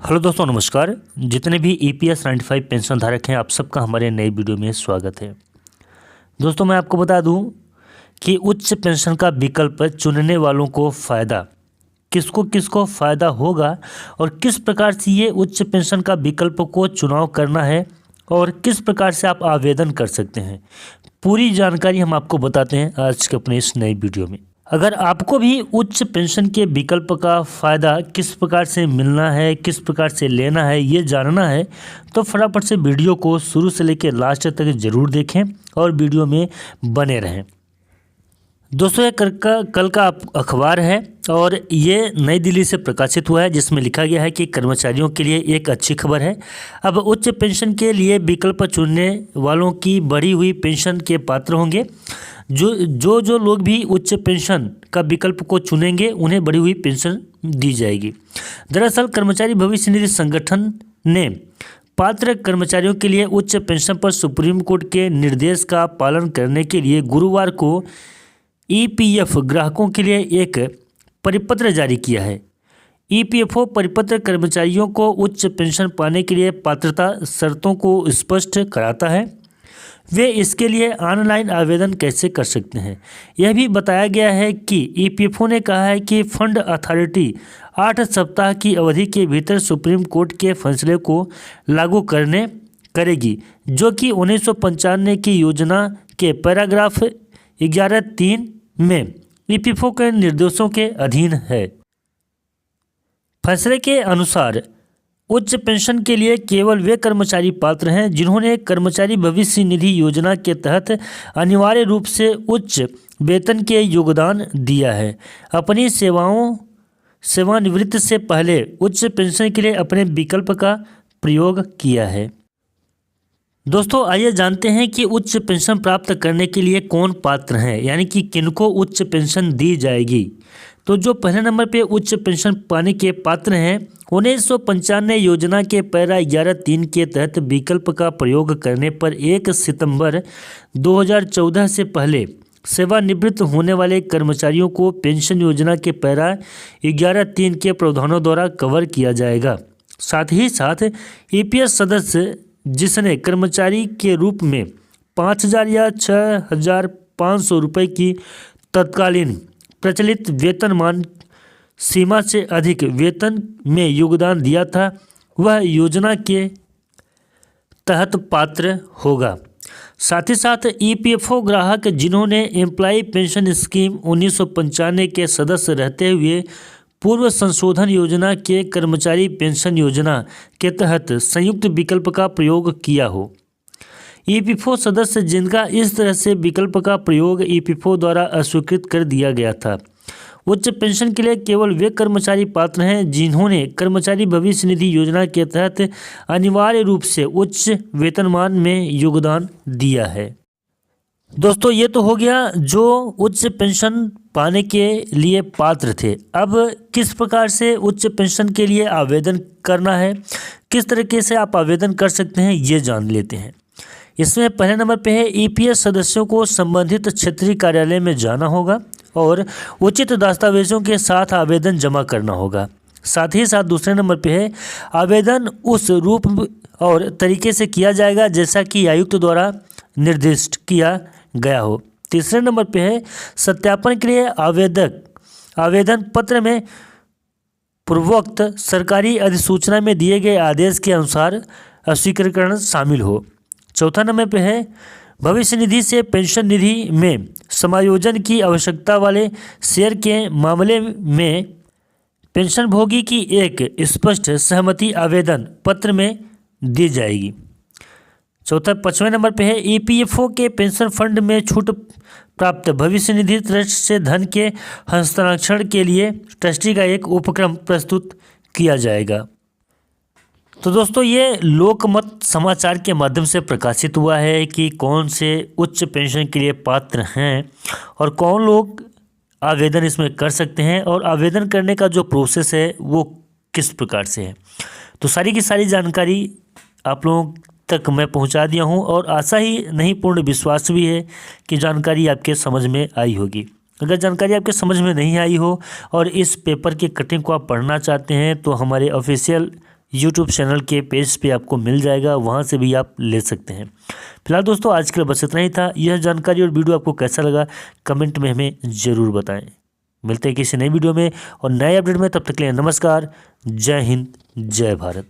Hello दोस्तों, नमस्कार। जितने भी EPS 95 पेंशन धारक हैं, आप सबका हमारे नए वीडियो में स्वागत है। दोस्तों, मैं आपको बता दूं कि उच्च पेंशन का विकल्प चुनने वालों को फ़ायदा किसको किसको फ़ायदा होगा और किस प्रकार से ये उच्च पेंशन का विकल्प को चुनाव करना है और किस प्रकार से आप आवेदन कर सकते हैं, पूरी जानकारी हम आपको बताते हैं आज के अपने इस नए वीडियो में। अगर आपको भी उच्च पेंशन के विकल्प का फ़ायदा किस प्रकार से मिलना है, किस प्रकार से लेना है, ये जानना है, तो फटाफट से वीडियो को शुरू से लेकर लास्ट तक ज़रूर देखें और वीडियो में बने रहें। दोस्तों, ये कल का अखबार है और ये नई दिल्ली से प्रकाशित हुआ है, जिसमें लिखा गया है कि कर्मचारियों के लिए एक अच्छी खबर है। अब उच्च पेंशन के लिए विकल्प चुनने वालों की बढ़ी हुई पेंशन के पात्र होंगे। जो लोग भी उच्च पेंशन का विकल्प को चुनेंगे, उन्हें बढ़ी हुई पेंशन दी जाएगी। दरअसल कर्मचारी भविष्य निधि संगठन ने पात्र कर्मचारियों के लिए उच्च पेंशन पर सुप्रीम कोर्ट के निर्देश का पालन करने के लिए गुरुवार को EPF ग्राहकों के लिए एक परिपत्र जारी किया है। EPFO परिपत्र कर्मचारियों को उच्च पेंशन पाने के लिए पात्रता शर्तों को स्पष्ट कराता है। वे इसके लिए ऑनलाइन आवेदन कैसे कर सकते हैं, यह भी बताया गया है कि EPFO ने कहा है कि फंड अथॉरिटी 8 सप्ताह की अवधि के भीतर सुप्रीम कोर्ट के फैसले को लागू करेगी, जो कि 1995 की योजना के पैराग्राफ 11(3) में EPFO के निर्देशों के अधीन है। फैसले के अनुसार उच्च पेंशन के लिए केवल वे कर्मचारी पात्र हैं जिन्होंने कर्मचारी भविष्य निधि योजना के तहत अनिवार्य रूप से उच्च वेतन के योगदान दिया है, अपनी सेवानिवृत्ति से पहले उच्च पेंशन के लिए अपने विकल्प का प्रयोग किया है। दोस्तों, आइए जानते हैं कि उच्च पेंशन प्राप्त करने के लिए कौन पात्र हैं, यानी कि किनको उच्च पेंशन दी जाएगी। तो जो पहले नंबर पे उच्च पेंशन पाने के पात्र हैं, 1995 योजना के पैरा 11(3) के तहत विकल्प का प्रयोग करने पर 1 सितंबर 2014 से पहले सेवानिवृत्त होने वाले कर्मचारियों को पेंशन योजना के पैरा 11(3) के प्रावधानों द्वारा कवर किया जाएगा। साथ ही साथ EPS सदस्य जिसने कर्मचारी के रूप में 5,000 या 6,500 रुपये की तत्कालीन प्रचलित वेतनमान सीमा से अधिक वेतन में योगदान दिया था, वह योजना के तहत पात्र होगा। साथ ही साथ EPFO ग्राहक जिन्होंने एम्प्लॉय पेंशन स्कीम 1995 के सदस्य रहते हुए पूर्व संशोधन योजना के कर्मचारी पेंशन योजना के तहत संयुक्त विकल्प का प्रयोग किया हो। EPFO सदस्य जिनका इस तरह से विकल्प का प्रयोग EPFO द्वारा अस्वीकृत कर दिया गया था। उच्च पेंशन के लिए केवल वे कर्मचारी पात्र हैं जिन्होंने कर्मचारी भविष्य निधि योजना के तहत अनिवार्य रूप से उच्च वेतनमान में योगदान दिया है। दोस्तों, ये तो हो गया जो उच्च पेंशन पाने के लिए पात्र थे। अब किस प्रकार से उच्च पेंशन के लिए आवेदन करना है, किस तरीके से आप आवेदन कर सकते हैं, ये जान लेते हैं। इसमें पहले नंबर पे है EPS सदस्यों को संबंधित क्षेत्रीय कार्यालय में जाना होगा और उचित दस्तावेजों के साथ आवेदन जमा करना होगा। साथ ही साथ दूसरे नंबर पे है आवेदन उस रूप और तरीके से किया जाएगा जैसा कि आयुक्त द्वारा निर्दिष्ट किया गया हो। तीसरे नंबर पे है सत्यापन के लिए आवेदन पत्र में पूर्वोक्त सरकारी अधिसूचना में दिए गए आदेश के अनुसार अस्वीकृति शामिल हो। चौथा नंबर पे है भविष्य निधि से पेंशन निधि में समायोजन की आवश्यकता वाले शेयर के मामले में पेंशनभोगी की एक स्पष्ट सहमति आवेदन पत्र में दी जाएगी। पाँचवें नंबर पे है EPFO के पेंशन फंड में छूट प्राप्त भविष्य निधि ट्रस्ट से धन के हस्तांतरण के लिए ट्रस्टी का एक उपक्रम प्रस्तुत किया जाएगा। तो दोस्तों, ये लोकमत समाचार के माध्यम से प्रकाशित हुआ है कि कौन से उच्च पेंशन के लिए पात्र हैं और कौन लोग आवेदन इसमें कर सकते हैं और आवेदन करने का जो प्रोसेस है वो किस प्रकार से है। तो सारी की सारी जानकारी आप लोगों तक मैं पहुंचा दिया हूं और आशा ही नहीं पूर्ण विश्वास भी है कि जानकारी आपके समझ में आई होगी। अगर जानकारी आपके समझ में नहीं आई हो और इस पेपर की कटिंग को आप पढ़ना चाहते हैं तो हमारे ऑफिशियल यूट्यूब चैनल के पेज पे आपको मिल जाएगा, वहाँ से भी आप ले सकते हैं। फिलहाल दोस्तों आज के लिए बस इतना ही था। यह जानकारी और वीडियो आपको कैसा लगा कमेंट में हमें ज़रूर बताएं। मिलते हैं किसी नई वीडियो में और नए अपडेट में, तब तक के लिए नमस्कार, जय हिंद, जय भारत।